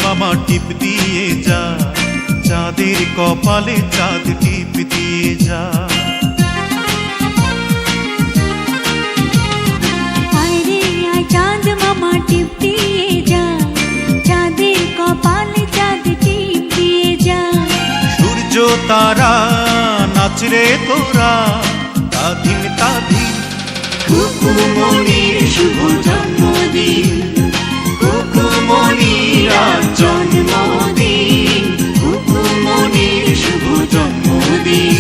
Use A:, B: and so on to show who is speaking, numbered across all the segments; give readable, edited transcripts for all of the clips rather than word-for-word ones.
A: মামা টিপ দিয়ে যা, চাঁদের কপালে চাঁদ টিপ দিয়ে যা।
B: আরে আয় চাঁদ মামা টিপ দিয়ে যা, চাঁদের কপালে চাঁদ টিপ দিয়ে যা।
A: সূর্য তারা নাচরে তোরা, তাধিন তাধিন।
B: খুকুমনির শুভ জন্মদিন, খুকুমনির আজ জন্মদিন, খুকুমনির শুভ জন্মদিন।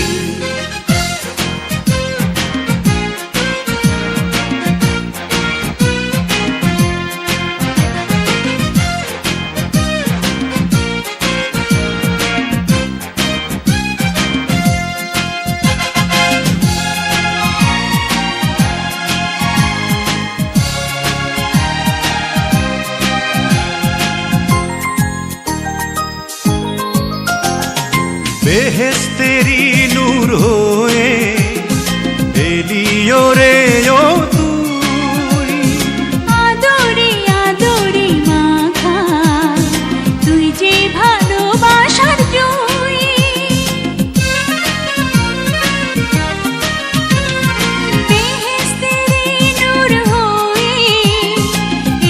A: বেহেশতেরি নূর হয়ে এলিও রে ও তুই,
B: আদরে আদরে মাখা তুই যে ভালোবাসার জয়। বেহেশতেরি নূর হয়ে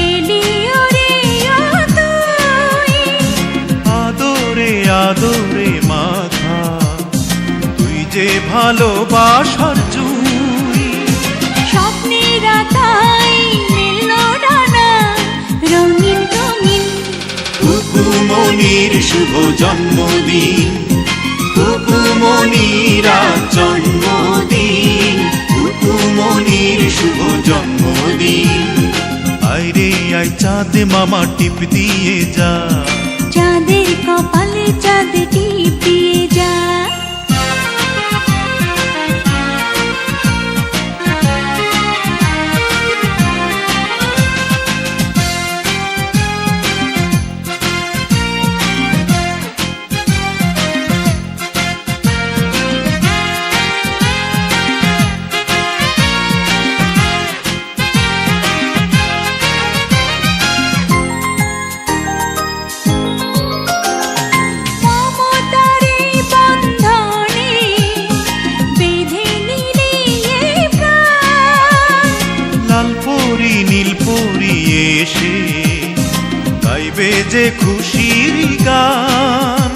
B: এলিও রে ও তুই,
A: আদরে আদরে মাখা তুই যে ভালোবাসার জুই।
B: স্বপ্নের আকাই মেলল ডানা রঙিন রঙিন।
A: খুকুমনির শুভ জন্মদিন, খুকুমনির আজ জন্মদিন, খুকুমনির শুভ জন্মদিন। আইরে আই চাঁদ মামা টিপ দিয়ে যা,
B: চাঁদের কপালে চাঁদ টিপ দিয়ে যা।
A: নীলপরি এসে গাইবে যে খুশির গান।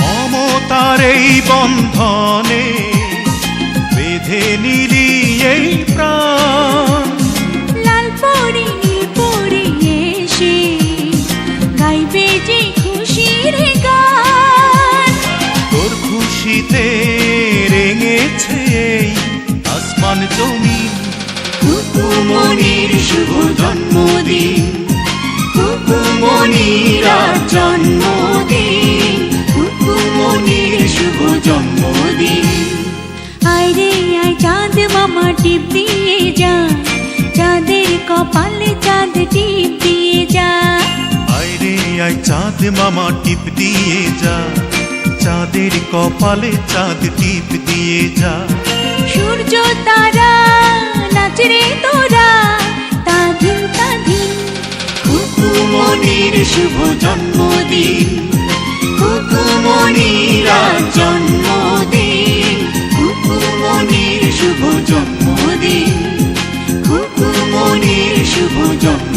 A: মমতার এই বন্ধনে বেঁধে নিলি এই প্রাণ।
B: লালপরি নীলপরি এসে গাইবে যে খুশির গান।
A: তোর খুশিতে রেঙেছে এই আসমান জমিন।
B: খুকুমনির শুভ জন্মদিন, খুকুমনির আজ জন্মদিন, খুকুমনির শুভ জন্মদিন। আইরে আয় চাঁদ মামা টিপ দিয়ে যা, চাঁদের কপালে চাঁদ টিপ দিয়ে যা।
A: আইরে আই চাঁদ মামা টিপ দিয়ে যা, চাঁদের কপালে চাঁদ টিপ দিয়ে যা।
B: সূর্য তারা নাচরে তোরা, তাধিন তাধিন। খুকুমনির শুভ জন্মদিন, খুকুমনির আজ জন্মদিন, খুকুমনির শুভ জন্মদিন, খুকুমনির শুভ জন্মদিন।